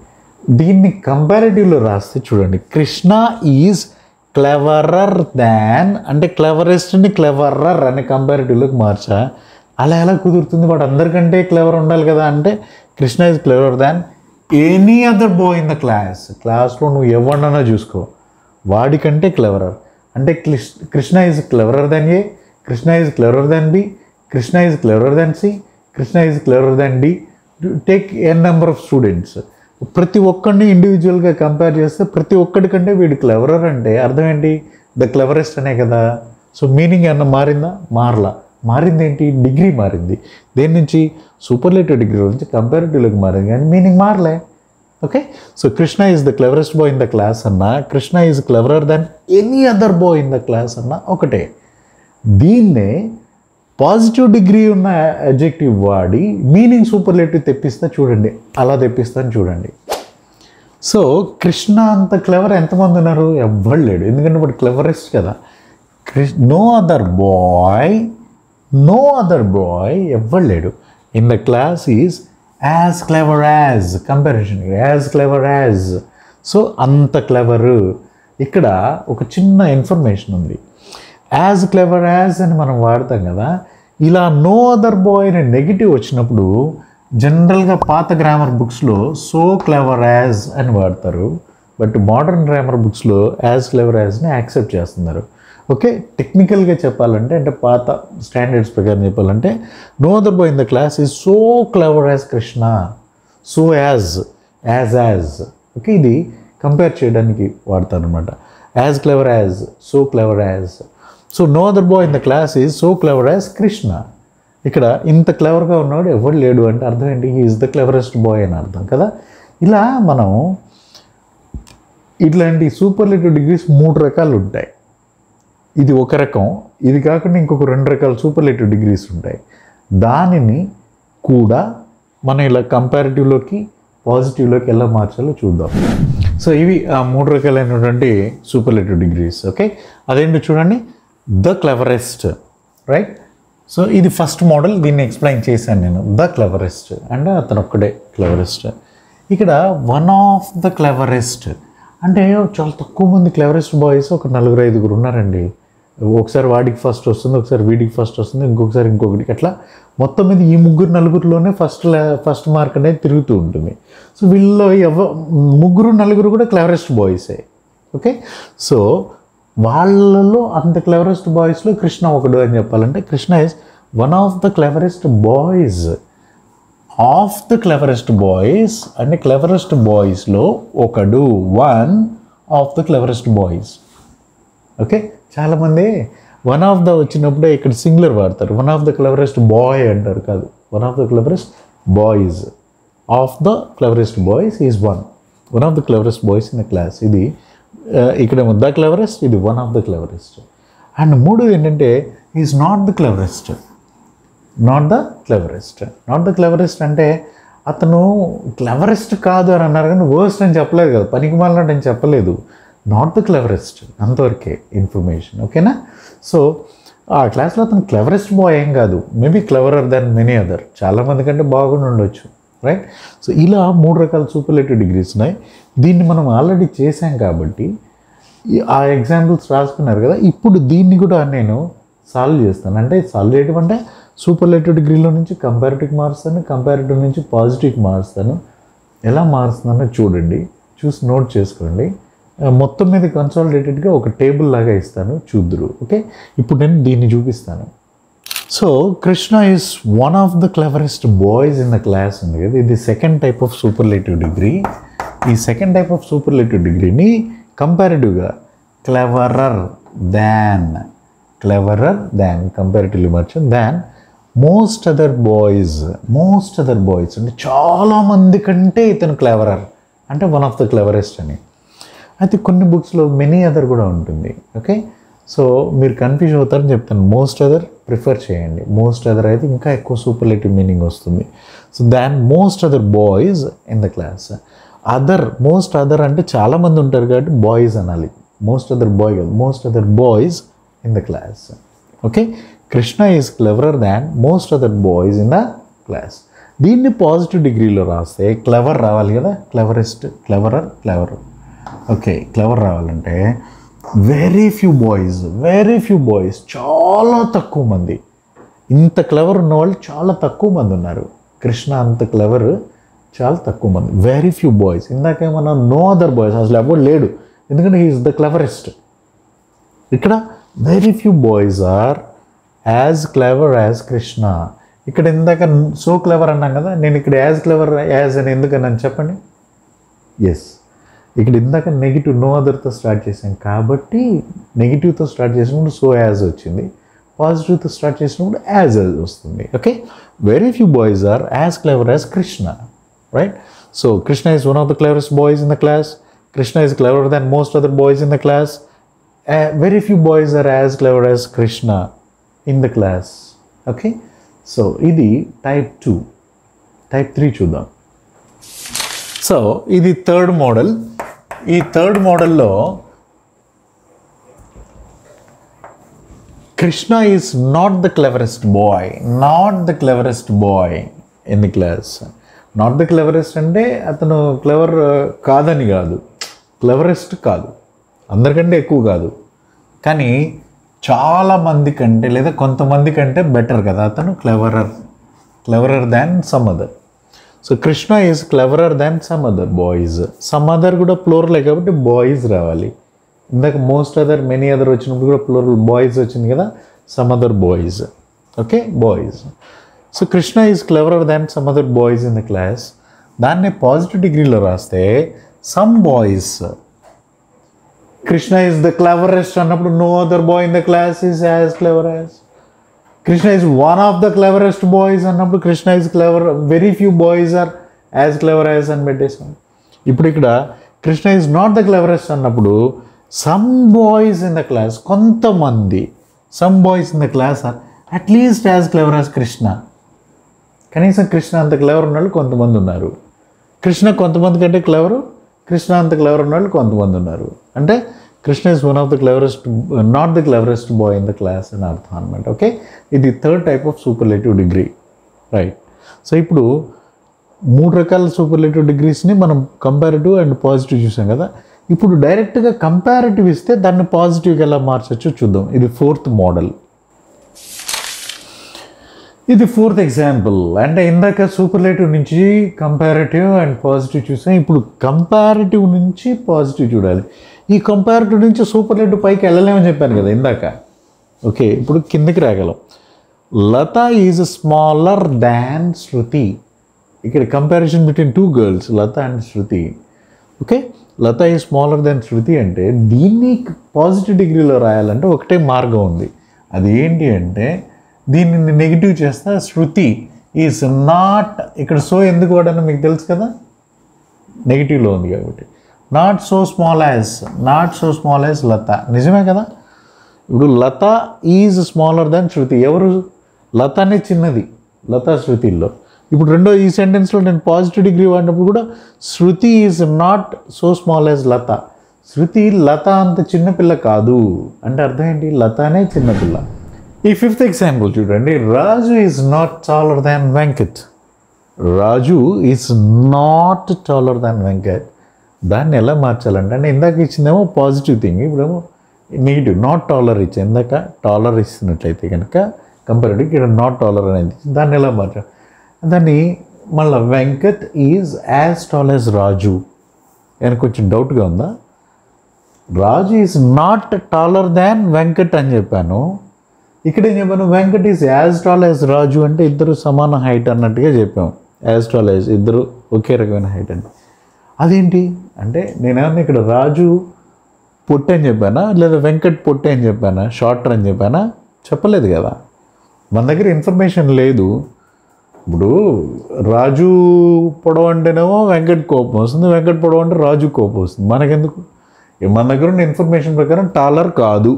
దీన్ని కంపారిటివ్లో రాస్తే చూడండి, కృష్ణ ఈజ్ క్లెవరర్ దాన్ అంటే క్లెవరెస్ట్ని క్లెవరర్ అని కంపారిటివ్లోకి మార్చా. అలా ఎలా కుదురుతుంది? వాడు అందరికంటే క్లెవర్ ఉండాలి కదా. అంటే Krishna is clever than any other boy in the class. క్లాస్లో నువ్వు ఎవరినైనా చూసుకో, వాడికంటే క్లెవరర్. అంటే Krishna is cleverer than A, Krishna is cleverer than B, Krishna is cleverer than C, Krishna is cleverer than D. Take n number of students. ప్రతి ఒక్కడిని ఇండివిజువల్గా compare చేస్తే ప్రతి ఒక్కడికంటే వీడు క్లెవరర్ అంటే అర్థం ఏంటి? ద క్లెవరెస్ట్ అనే కదా. సో మీనింగ్ ఏమన్నా మారిందా? మారింది ఏంటి? డిగ్రీ మారింది. దేని నుంచి? సూపర్లేటివ్ డిగ్రీలో నుంచి కంపారిటివ్లోకి మారింది, కానీ మీనింగ్ మారలే. Okay, so Krishna is the cleverest boy in the class అన్నా, Krishna is cleverer than any other boy in the class అన్నా ఒకటే. దీన్నే పాజిటివ్ డిగ్రీ ఉన్న అడ్జెక్టివ్ వాడి మీనింగ్ సూపర్లేటివ్ తెప్పిస్తా చూడండి. అలా తెప్పిస్తాను చూడండి. సో కృష్ణ అంత క్లెవర్ ఎంతమంది ఉన్నారు? ఎవ్వరు లేడు. ఎందుకంటే వాడు క్లెవరెస్ట్ కదా. నో అదర్ బాయ్ ఎవ్వరు లేడు. In the class is as clever as, comparison as clever as. So అంత క్లెవరు. ఇక్కడ ఒక చిన్న ఇన్ఫర్మేషన్ ఉంది. యాజ్ క్లెవర్ యాజ్ అని మనం వాడతాం కదా. ఇలా నో అదర్ బాయ్ అనే నెగిటివ్ వచ్చినప్పుడు జనరల్గా పాత గ్రామర్ బుక్స్లో సో క్లెవర్ యాజ్ అని వాడతారు. బట్ మోడర్న్ గ్రామర్ బుక్స్లో యాజ్ క్లెవర్ యాజ్ని యాక్సెప్ట్ చేస్తున్నారు. ఓకే, టెక్నికల్గా చెప్పాలంటే అంటే పాత స్టాండర్డ్స్ ప్రకారం చెప్పాలంటే no other boy in the class is so clever as Krishna. So as. Okay, ఇది కంపేర్ చేయడానికి వాడతారు అనమాట. As clever as, so clever as. So no other boy in the class is so clever as Krishna. ఇక్కడ ఇంత క్లెవర్గా ఉన్నాడు ఎవరు లేడు అంటే అర్థం ఏంటి? He is the cleverest bye అని అర్థం కదా. ఇలా మనం ఇట్లాంటి సూపర్లేటివ్ డిగ్రీస్ 3 రకాలు ఉంటాయి. ఇది ఒక రకం, ఇది కాకుండా ఇంకొక 2 రకాల సూపర్లేటివ్ డిగ్రీస్ ఉంటాయి. దానిని కూడా మనం ఇలా కంపారిటివ్లోకి పాజిటివ్లోకి ఎలా మార్చాలో చూద్దాం. సో ఇవి ఆ 3 రకాలైనటువంటి సూపర్లేటివ్ డిగ్రీస్. ఓకే, అదేంటో చూడండి. The cleverest, right? సో ఇది ఫస్ట్ మోడల్, దీన్ని ఎక్స్ప్లెయిన్ చేశాను నేను. ద క్లెవరెస్ట్ అంటే అతను ఒక్కడే క్లెవరెస్ట్. ఇక్కడ వన్ ఆఫ్ ద క్లెవరెస్ట్ అంటే చాలా తక్కువ మంది క్లెవరెస్ట్ బాయ్స్ ఒక 4-5 ఉన్నారండి. ఒకసారి వాడికి ఫస్ట్ వస్తుంది, ఒకసారి వీడికి ఫస్ట్ వస్తుంది, ఇంకొకసారి ఇంకొకటికి, అట్లా మొత్తం మీద ఈ 3-4లోనే ఫస్ట్ మార్క్ అనేది తిరుగుతూ ఉంటుంది. సో వీళ్ళలో 3-4 కూడా క్లెవరెస్ట్ బాయ్సే. ఓకే, సో వాళ్ళలో అంత క్లెవరెస్ట్ బాయ్స్లో కృష్ణ ఒకడు అని చెప్పాలంటే Krishna is one of the cleverest boys. Of the cleverest boys అంటే క్లెవరెస్ట్ బాయ్స్లో ఒకడు, one of the cleverest boys. Okay, చాలామంది వన్ ఆఫ్ ద వచ్చినప్పుడే ఇక్కడ సింగులర్ వాడతారు, one of the cleverest boy అంటారు. కాదు, one of the cleverest boys. Of the cleverest boys is one of the cleverest boys in the class. ఇది ఇక్కడ the cleverest, ఇది one of the cleverest. And మూడోది ఏంటంటే is not the cleverest. Not the cleverest. Not the cleverest అంటే అతను క్లెవరెస్ట్ కాదు అని అన్నారు, కానీ వర్స్ట్ అని చెప్పలేదు కదా, పనికి మాలినట్టు అని చెప్పలేదు. నాట్ ద క్లెవరెస్ట్, అంతవరకే ఇన్ఫర్మేషన్. ఓకేనా? సో ఆ క్లాస్లో అతను క్లెవరెస్ట్ బాయ్ ఏం కాదు, maybe cleverer than many other, చాలామంది కంటే బాగుండి ఉండొచ్చు, రైట్? సో ఇలా 3 రకాల సూపర్లేటివ్ డిగ్రీస్ ఉన్నాయి. దీన్ని మనం ఆల్రెడీ చేశాం కాబట్టి ఆ ఎగ్జాంపుల్స్ రాసుకున్నారు కదా, ఇప్పుడు దీన్ని కూడా నేను సాల్వ్ చేస్తాను. అంటే సాల్వ్ చేయడం అంటే సూపర్లేటివ్ డిగ్రీలో నుంచి కంపారిటివ్కి మారుస్తాను, కంపారిటివ్ నుంచి పాజిటివ్కి మారుస్తాను. ఎలా మారుస్తున్నానో చూడండి, చూసి నోట్ చేసుకోండి. మొత్తం మీద కన్సాలిడేటెడ్గా ఒక టేబుల్ లాగా ఇస్తాను, చూద్దురు. ఓకే, ఇప్పుడు నేను దీన్ని చూపిస్తాను. So Krishna is one of the cleverest boys in the class ఉంది కదా, ఇది second type of superlative degree. ఈ సెకండ్ టైప్ ఆఫ్ సూపర్లేటివ్ డిగ్రీని కంపారిటివ్గా క్లెవరర్ దాన్ కంపారిటివ్లీ మార్చాను, దాన్ మోస్ట్ అదర్ బాయ్స్ అంటే చాలామంది కంటే ఇతను క్లెవరర్ అంటే వన్ ఆఫ్ ద క్లెవరెస్ట్ అని. అయితే కొన్ని బుక్స్లో మెనీ అదర్ కూడా ఉంటుంది. ఓకే, సో మీరు కన్ఫ్యూజ్ అవుతారని చెప్తాను. మోస్ట్ అదర్ ప్రిఫర్ చేయండి, మోస్ట్ అదర్ అయితే ఇంకా ఎక్కువ సూపర్లేటివ్ మీనింగ్ వస్తుంది. So than most other boys in the class. Most other అంటే చాలామంది ఉంటారు కాబట్టి బాయ్స్ అనాలి, మోస్ట్ అదర్ బాయ్ కాదు, most other boys in the class. Okay, Krishna is cleverer than most other boys in the class. దీన్ని positive డిగ్రీలో రాస్తే clever రావాలి కదా, క్లెవరెస్ట్, క్లెవరర్. ఓకే, క్లెవర్ రావాలంటే వెరీ ఫ్యూ బాయ్స్, చాలా తక్కువ మంది. ఇంత క్లెవర్ ఉన్నవాళ్ళు చాలా తక్కువ మంది ఉన్నారు. కృష్ణ అంత క్లెవర్ చాలా తక్కువ మంది. వెరీ ఫ్యూ బాయ్స్, ఇందాకేమన్నా నో అదర్ బాయ్స్, అసలు ఎవరు లేడు, ఎందుకంటే హీ ఈజ్ ద క్లెవరెస్ట్. ఇక్కడ very few boys are as clever as Krishna. ఇక్కడ ఇందాక సో క్లెవర్ అన్నాం కదా, నేను ఇక్కడ యాజ్ అని ఎందుకన్నాను చెప్పండి. ఎస్, ఇక్కడ ఇందాక నెగిటివ్ నో అదర్తో స్టార్ట్ చేసాం కాబట్టి నెగిటివ్తో స్టార్ట్ చేసినప్పుడు సో యాజ్ వచ్చింది, పాజిటివ్తో స్టార్ట్ చేసినప్పుడు యాజ్ వస్తుంది. Okay, very few boys are as clever as Krishna, right? So Krishna is one of the cleverest boys in the class. Krishna is clever than most other boys in the class. Very few boys are as clever as Krishna in the class. Okay, so ఇది type 2. Type 3 చూద్దాం. So ఇది third model. ఈ third మోడల్లో Krishna is not the cleverest boy in the class. Not the cleverest అంటే అతను clever కాదని కాదు, క్లెవరెస్ట్ కాదు, అందరికంటే ఎక్కువ కాదు, కానీ చాలామంది కంటే లేదా కొంతమంది కంటే బెటర్ కదా, అతను cleverer than some other. So Krishna is cleverer than some other boys. Some other కూడా ప్లూరలే కాబట్టి బాయ్స్ రావాలి. ఇందాక మోస్ట్ అదర్ మెనీ అదర్ వచ్చినప్పుడు కూడా ప్లూరల్ బాయ్స్ వచ్చింది కదా, some other boys. Okay, boys. So Krishna is cleverer than some other boys in the class. దాన్ని positive డిగ్రీలో రాస్తే some boys. Krishna is the cleverest అన్నప్పుడు no other boy in the class is as clever as. Krishna is one of the cleverest boys అన్నప్పుడు Krishna is clever, very few boys are as clever as అని పెట్టేసాం. ఇప్పుడు ఇక్కడ Krishna is not the cleverest అన్నప్పుడు some boys in the class, కొంతమంది some boys in the class are at least as clever as Krishna. కనీసం కృష్ణ అంత clever ఉన్నవాళ్ళు కొంతమంది ఉన్నారు. కృష్ణ కొంతమంది కంటే క్లెవరు, కృష్ణ అంత క్లెవర్ ఉన్నవాళ్ళు కొంతమంది ఉన్నారు. అంటే Krishna is one of the cleverest, not the cleverest boy in the class అని అర్థం అనమాట. ఓకే, ఇది third type of superlative degree, right. So ఇప్పుడు 3 రకాల సూపర్లేటివ్ డిగ్రీస్ని మనం కంపారిటివ్ అండ్ పాజిటివ్ చూసాం కదా. ఇప్పుడు డైరెక్ట్గా కంపారిటివ్ ఇస్తే దాన్ని పాజిటివ్గా ఎలా మార్చొచ్చో చూద్దాం. ఇది 4th మోడల్, ఇది 4th ఎగ్జాంపుల్. అంటే ఇందాక సూపర్లేటివ్ నుంచి కంపారిటివ్ అండ్ పాజిటివ్ చూసాం, ఇప్పుడు కంపారిటివ్ నుంచి పాజిటివ్ చూడాలి. ఈ కంపారిటివ్ నుంచి సూపర్లేటివ్ పైకి వెళ్ళలేమని చెప్పాను కదా ఇందాక. ఓకే, ఇప్పుడు కిందకి రాగలం. లత ఈజ్ స్మాలర్ దాన్ శృతి. ఇక్కడ comparison between 2 girls, Latha and Shruti. Okay, Latha is smaller than Shruti అంటే దీన్ని పాజిటివ్ డిగ్రీలో రాయాలంటే ఒకటే మార్గం ఉంది. అది ఏంటి అంటే దీన్ని నెగిటివ్ చేస్తా. శృతి ఈజ్ నాట్, ఇక్కడ సో ఎందుకు వాడని మీకు తెలుసు కదా, నెగిటివ్లో ఉంది కాబట్టి. నాట్ సో స్మాల్ యాజ్ లత, నిజమే కదా. ఇప్పుడు లత ఈజ్ స్మాలర్ దాన్ శృతి, ఎవరు లతనే చిన్నది, లత శృతిల్లో. ఇప్పుడు రెండో ఈ సెంటెన్స్లో నేను పాజిటివ్ డిగ్రీ వాడినప్పుడు కూడా Shruti is not so small as Latha, Shruti Latha అంత చిన్నపిల్ల కాదు అంటే అర్థం ఏంటి, లతనే చిన్నపిల్ల. ఈ 5th ఎగ్జాంపుల్ చూడండి. Raju is not taller than Venkat. Raju is not taller than Venkat. దాన్ని ఎలా మార్చాలంటే, అంటే ఇందాక ఇచ్చిందేమో పాజిటివ్ థింగ్, ఇప్పుడేమో నెగిటివ్. నాట్ టాలర్ ఇచ్చా, ఇందాక టాలర్ ఇస్తున్నట్లయితే కనుక కంపారిటివ్, ఇక్కడ నాట్ టాలర్ అనేది దాన్ని ఎలా మార్చాలి. దాన్ని మళ్ళీ Venkat is as tall as Raju అని కొంచెం డౌట్గా ఉందా. Raju is not taller than Venkat అని చెప్పాను, ఇక్కడ ఏం చెప్పాను, Venkat is as tall as Raju అంటే ఇద్దరు సమాన హైట్ అన్నట్టుగా చెప్పాము. యాజ్ టాల్ యాజ్, ఇద్దరు ఒకే రకమైన హైట్ అంటే అదేంటి అంటే నేనేమన్నా ఇక్కడ రాజు పొట్టి అని చెప్పానా, లేదా వెంకట్ పొట్టి అని చెప్పానా, షార్టర్ అని చెప్పానా, చెప్పలేదు కదా. మన దగ్గర ఇన్ఫర్మేషన్ లేదు. ఇప్పుడు రాజు పొడవు అంటేనేమో వెంకట్ కోపం వస్తుంది, వెంకట్ పొడవు అంటే రాజు కోపం వస్తుంది. మనకెందుకు, మన దగ్గర ఉన్న ఇన్ఫర్మేషన్ ప్రకారం టాలర్ కాదు,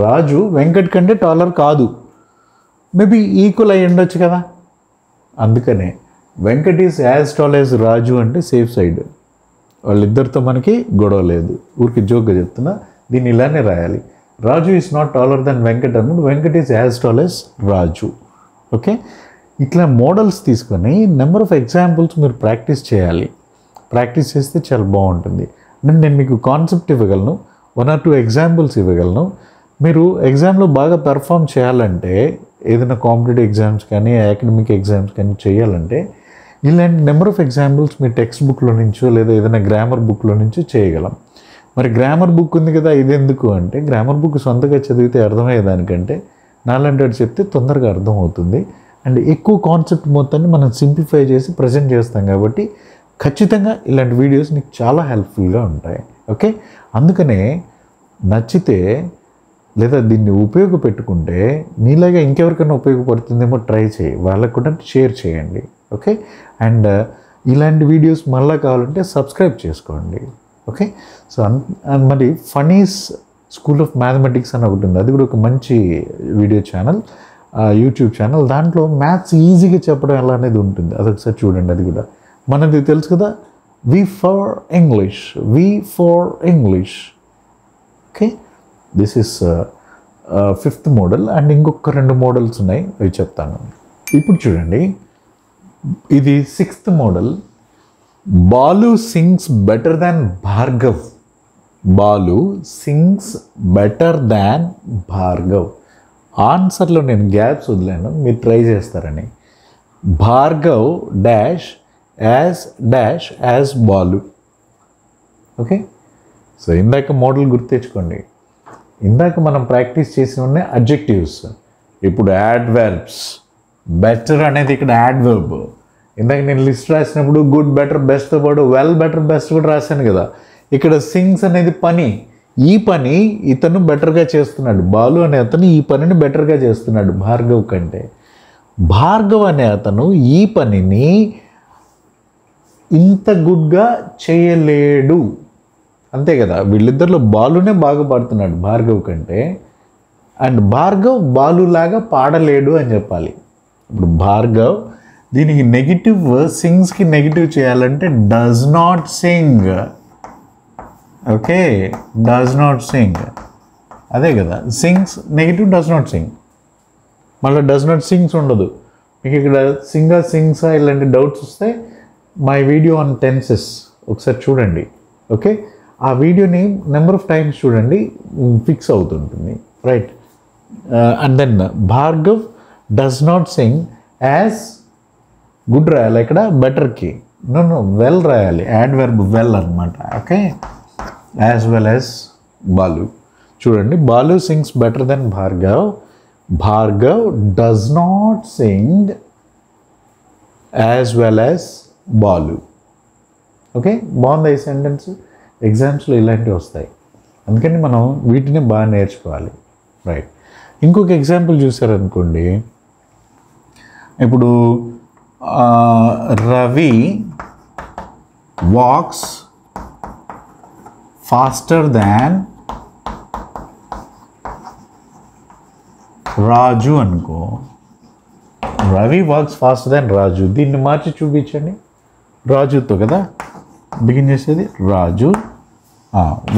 రాజు వెంకట్ కంటే టాలర్ కాదు, మేబీ ఈక్వల్ అయ్యి ఉండొచ్చు కదా. అందుకనే Venkat is as tall as Raju అంటే సేఫ్ సైడ్, వాళ్ళిద్దరితో మనకి గొడవ లేదు. ఊరికి జోక్గా చెప్తున్నా, దీన్ని ఇలానే రాయాలి. Raju is not taller then Venkat అన్నప్పుడు Venkat is as tall as Raju. Okay, ఇట్లా మోడల్స్ తీసుకొని నెంబర్ ఆఫ్ ఎగ్జాంపుల్స్ మీరు ప్రాక్టీస్ చేయాలి. ప్రాక్టీస్ చేస్తే చాలా బాగుంటుంది. నేను మీకు కాన్సెప్ట్ ఇవ్వగలను, 1 or 2 ఎగ్జాంపుల్స్ ఇవ్వగలను. మీరు ఎగ్జామ్లో బాగా పెర్ఫామ్ చేయాలంటే, ఏదైనా కాంపిటేటివ్ ఎగ్జామ్స్ కానీ అకాడమిక్ ఎగ్జామ్స్ కానీ చేయాలంటే ఇలాంటి number of examples me text బుక్లో నుంచో లేదా ఏదైనా గ్రామర్ బుక్లో నుంచో చేయగలం. మరి గ్రామర్ బుక్ ఉంది కదా, ఇది ఎందుకు అంటే గ్రామర్ బుక్ సొంతగా చదివితే అర్థమయ్యేదానికంటే నాలాంటి చెప్తే తొందరగా అర్థమవుతుంది. అండ్ ఎక్కువ కాన్సెప్ట్ మొత్తాన్ని మనం సింప్లిఫై చేసి ప్రజెంట్ చేస్తాం కాబట్టి ఖచ్చితంగా ఇలాంటి వీడియోస్ నీకు చాలా హెల్ప్ఫుల్గా ఉంటాయి. ఓకే, అందుకనే నచ్చితే లేదా దీన్ని ఉపయోగపెట్టుకుంటే నీలాగా ఇంకెవరికైనా ఉపయోగపడుతుందేమో ట్రై చేయి, వాళ్ళకు కూడా షేర్ చేయండి. ఓకే, అండ్ ఇలాంటి వీడియోస్ మళ్ళీ కావాలంటే సబ్స్క్రైబ్ చేసుకోండి. ఓకే, సో మరి ఫనీస్ స్కూల్ ఆఫ్ మ్యాథమెటిక్స్ అని ఒకటి ఉంది, అది కూడా ఒక మంచి వీడియో ఛానల్, యూట్యూబ్ ఛానల్. దాంట్లో మ్యాథ్స్ ఈజీగా చెప్పడం ఎలా అనేది ఉంటుంది, అదొకసారి చూడండి. అది కూడా మనది తెలుసు కదా, V for English. Okay, this is 5th model. And ఇంకొక 2 మోడల్స్ ఉన్నాయి, అవి చెప్తాను. ఇప్పుడు చూడండి, ఇది 6th model. Balu sings better than Bhargav. Balu sings better than Bhargav. ఆన్సర్లో నేను గ్యాప్స్ వదిలాను, మీరు ట్రై చేస్తారని. Bhargav dash as Balu. Okay, so ఇందాక మోడల్ గుర్తు తెచ్చుకోండి. ఇందాక మనం ప్రాక్టీస్ చేసిన అడ్జెక్టివ్స్, ఇప్పుడు యాడ్వర్బ్స్. బెటర్ అనేది ఇక్కడ యాడ్వర్బ్. ఇందాక నేను లిస్ట్ రాసినప్పుడు గుడ్, బెటర్, బెస్ట్తో పాటు వెల్, బెటర్, బెస్ట్ కూడా రాశాను కదా. ఇక్కడ సింగ్స్ అనేది పని, ఈ పని ఇతను బెటర్గా చేస్తున్నాడు. బాలు అనే అతను ఈ పనిని బెటర్గా చేస్తున్నాడు భార్గవ్ కంటే. భార్గవ్ అనే అతను ఈ పనిని ఇంత గుడ్గా చేయలేడు, అంతే కదా. వీళ్ళిద్దరిలో బాలునే బాగా పాడుతున్నాడు భార్గవ్ కంటే, అండ్ భార్గవ్ బాలులాగా పాడలేడు అని చెప్పాలి. ఇప్పుడు భార్గవ్ దీనికి నెగిటివ్, సింగ్స్కి నెగిటివ్ చేయాలంటే does not sing. Okay, does not sing, అదే కదా. Sings negative, does not sing. మళ్ళీ డస్ నాట్ సింగ్స్ ఉండదు మీకు. ఇక్కడ సింగ్సా ఇలాంటి డౌట్స్ వస్తే మై వీడియో ఆన్ టెన్సెస్ ఒకసారి చూడండి. ఓకే, ఆ వీడియోని నెంబర్ ఆఫ్ టైమ్స్ చూడండి, ఫిక్స్ అవుతుంటుంది, right. And then Bhargav does not sing as, good రాయాలి ఇక్కడ, బెటర్కి నో వెల్ రాయాలి, యాడ్ వెర్బ్ వెల్ అనమాట. Okay, as well as Balu. చూడండి, Balu sings better then Bhargav. Bhargav does not sing as well as Balu. Okay, బాగుంది ఈ సెంటెన్స్. ఎగ్జామ్స్లో ఇలాంటివి వస్తాయి, అందుకని మనం వీటిని బాగా నేర్చుకోవాలి, రైట్. ఇంకొక ఎగ్జాంపుల్ చూసారనుకోండి, ఇప్పుడు రవి వాక్స్ ఫాస్టర్ దాన్ రాజు అనుకో. రవి వాక్స్ ఫాస్టర్ దాన్ రాజు, దీన్ని మార్చి చూపించండి. రాజుతో కదా బిగిన్ చేసేది, రాజు.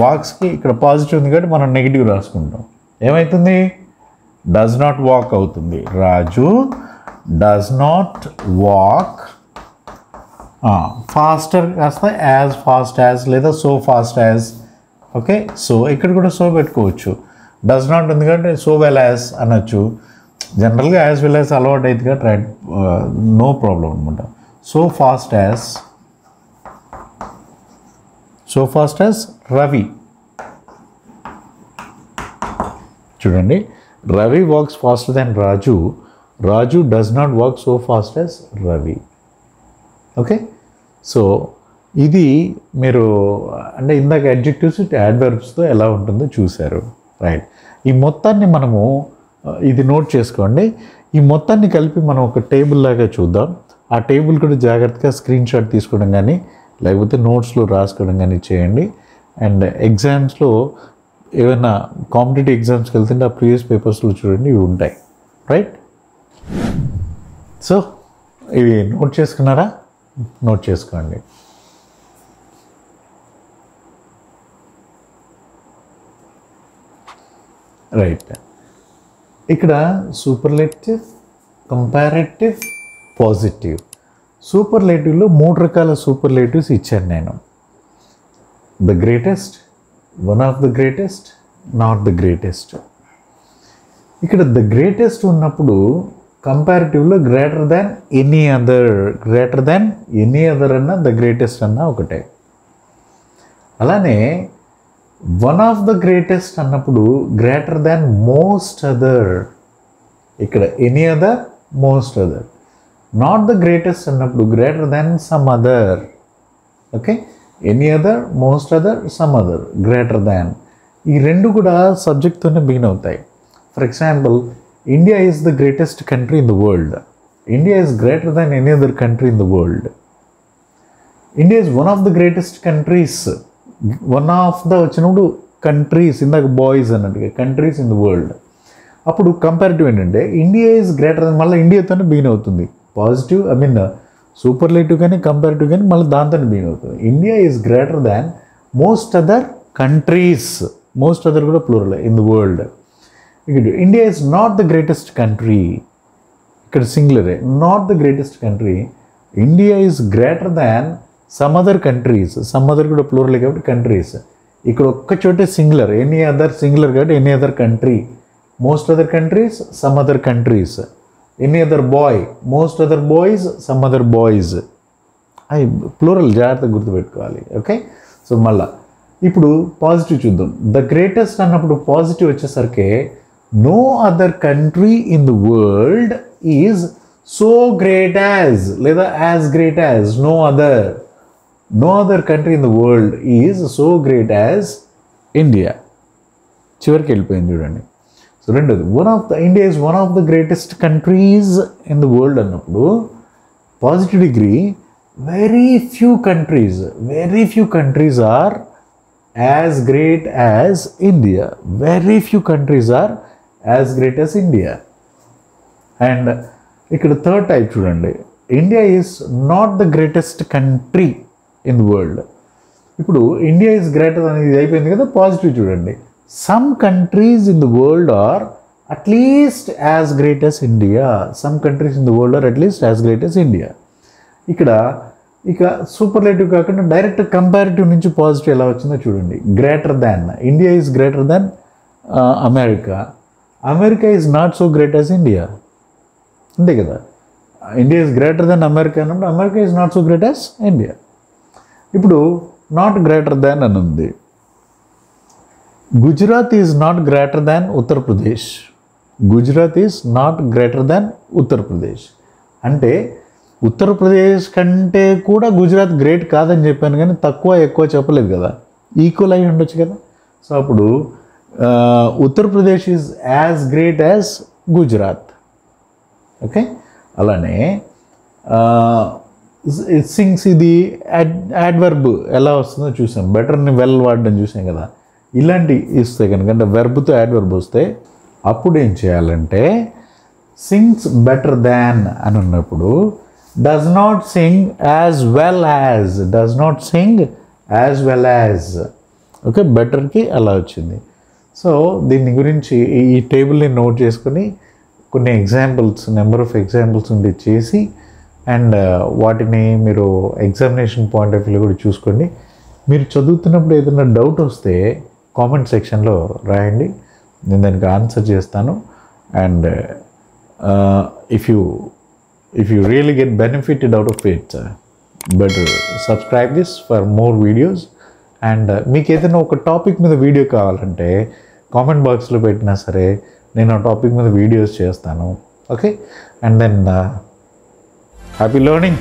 వాక్స్కి ఇక్కడ పాజిటివ్ ఉంది కాబట్టి మనం నెగిటివ్ రాసుకుంటాం. ఏమవుతుంది? డస్ నాట్ వాక్ అవుతుంది. రాజు డస్ నాట్ వాక్. ఫాస్టర్ కాస్త యాజ్ ఫాస్ట్ యాజ్ లేదా so fast as. Okay, so ఇక్కడ కూడా సో పెట్టుకోవచ్చు. డస్ నాట్ ఉంది కాబట్టి సో వెల్ యాజ్ అనొచ్చు. జనరల్గా యాజ్ వెల్ యాజ్ అలవాటు అయితే కాబట్టి రైట్, నో ప్రాబ్లం అనమాట. So fast as, so fast as Ravi. చూడండి, Ravi walks faster than Raju. Raju does not walk so fast as Ravi. Okay, so ఇది మీరు అంటే ఇందాక అడ్జెక్టివ్స్ యాడ్వర్బ్స్తో ఎలా ఉంటుందో చూశారు, రైట్. ఈ మొత్తాన్ని మనము ఇది నోట్ చేసుకోండి. ఈ మొత్తాన్ని కలిపి మనం ఒక టేబుల్ లాగా చూద్దాం. ఆ టేబుల్ కూడా జాగ్రత్తగా స్క్రీన్ షాట్ తీసుకోవడం కానీ లేకపోతే నోట్స్లో రాసుకోవడం కానీ చేయండి. అండ్ ఎగ్జామ్స్లో ఏమైనా కాంపిటేటివ్ ఎగ్జామ్స్కి వెళ్తుంటే ఆ ప్రీవియస్ పేపర్స్లో చూడండి, ఇవి ఉంటాయి, రైట్. సో ఇవి నోట్ చేసుకున్నారా? నోట్ చేసుకోండి. రైట్, ఇక్కడ సూపర్లేటివ్, కంపారేటివ్, పాజిటివ్. సూపర్లేటివ్లో 3 రకాల సూపర్లేటివ్స్ ఇచ్చాను నేను. The greatest, one of the greatest, not the greatest. ఇక్కడ ద గ్రేటెస్ట్ ఉన్నప్పుడు కంపారిటివ్లో greater than any other, greater than any other అన్న ద గ్రేటెస్ట్ అన్న ఒకటే. అలానే వన్ ఆఫ్ ద గ్రేటెస్ట్ అన్నప్పుడు గ్రేటర్ దాన్ మోస్ట్ అదర్. ఇక్కడ any other, most other. Not the greatest అన్నప్పుడు greater than some other. Okay, any other, most other, some other, greater దాన్. ఈ రెండు కూడా సబ్జెక్ట్తోనే బిగిన్ అవుతాయి. For example, India is the greatest country in the world. India is greater than any other country in the world. India is one of the greatest countries. One of the వచ్చినప్పుడు countries, ఇందాక boys అన్నట్టుగా countries in the world. అప్పుడు comparative ఏంటంటే India is greater దాన్, మళ్ళీ ఇండియాతోనే begin అవుతుంది. Positive, I mean superlative కానీ comparative కానీ మళ్ళీ దాంతోనే బిగిన్ అవుతుంది. India is greater than most other countries. Most other కూడా ప్లూరల్ ఇన్ ద వరల్డ్. ఇక్కడ India is not the greatest country. ఇక్కడ సింగులరే, not the greatest country. India is greater than some other countries. Some other కూడా plural కాబట్టి countries. ఇక్కడ ఒక్క చోటే singular, any other singular కాబట్టి any other country. Most other countries, some other countries. Any other boy, most other boys, some other boys. అవి plural, జాగ్రత్తగా గుర్తుపెట్టుకోవాలి. Okay, so మళ్ళా ఇప్పుడు పాజిటివ్ చూద్దాం. ద గ్రేటెస్ట్ అన్నప్పుడు పాజిటివ్ వచ్చేసరికి no other country in the world is so great as లేదా as great as no other. No other country in the world is so great as India. చివరికి వెళ్ళిపోయింది చూడండి. So రెండోది, India is one of the greatest countries in the world అన్నప్పుడు positive degree very few countries are as great as India. Very few countries are as great as India. And ఇక్కడ third type చూడండి, India is not the greatest country in the world. ఇప్పుడు India is greater అనేది ఇది అయిపోయింది కదా, positive చూడండి. Some countries in the world are at least as great as India. Some countries in the world are at least as great as India. ఇక్కడ ఇక superlative కాకుండా direct comparative నుంచి పాజిటివ్ ఎలా వచ్చిందో చూడండి. Greater than, India is greater than America. America is not so great as India. అంతే కదా, India is greater than America అన్నప్పుడు America is not so great as India. ఇప్పుడు నాట్ గ్రేటర్ దాన్ అని ఉంది. Gujarat is not greater than Uttar Pradesh. Gujarat is not greater than Uttar Pradesh. అంటే ఉత్తరప్రదేశ్ కంటే కూడా Gujarat great కాదని చెప్పాను, కానీ తక్కువ ఎక్కువ చెప్పలేదు కదా, ఈక్వల్ అయి ఉండొచ్చు కదా. సో అప్పుడు Uttar Pradesh is as great as Gujarat. Okay, అలానే సింగ్స్ ఇది యాడ్వర్బ్ ఎలా వస్తుందో చూసాం. బెటర్ని వెల్ వాడడం చూసాం కదా. ఇలాంటి ఇస్తే కనుక అంటే వెర్బ్తో యాడ్వర్బ్ వస్తే అప్పుడు ఏం చేయాలంటే సింగ్స్ బెటర్ దాన్ అని ఉన్నప్పుడు does not sing as well as, does not sing as well as. Okay, బెటర్కి అలా వచ్చింది. సో దీని గురించి ఈ టేబుల్ని నోట్ చేసుకొని కొన్ని ఎగ్జాంపుల్స్, నెంబర్ ఆఫ్ ఎగ్జాంపుల్స్ ఉండి చేసి అండ్ వాటిని మీరు ఎగ్జామినేషన్ పాయింట్ ఆఫ్ వ్యూ కూడా చూసుకోండి. మీరు చదువుతున్నప్పుడు ఏదైనా డౌట్ వస్తే కామెంట్ సెక్షన్లో రాయండి, నేను దానికి ఆన్సర్ చేస్తాను. And if you really get benefited out of it, better subscribe this for more videos. And మీకు ఏదైనా ఒక టాపిక్ మీద వీడియో కావాలంటే కామెంట్ బాక్స్లో పెట్టినా సరే నేను ఆ టాపిక్ మీద వీడియోస్ చేస్తాను. Okay, and then happy learning.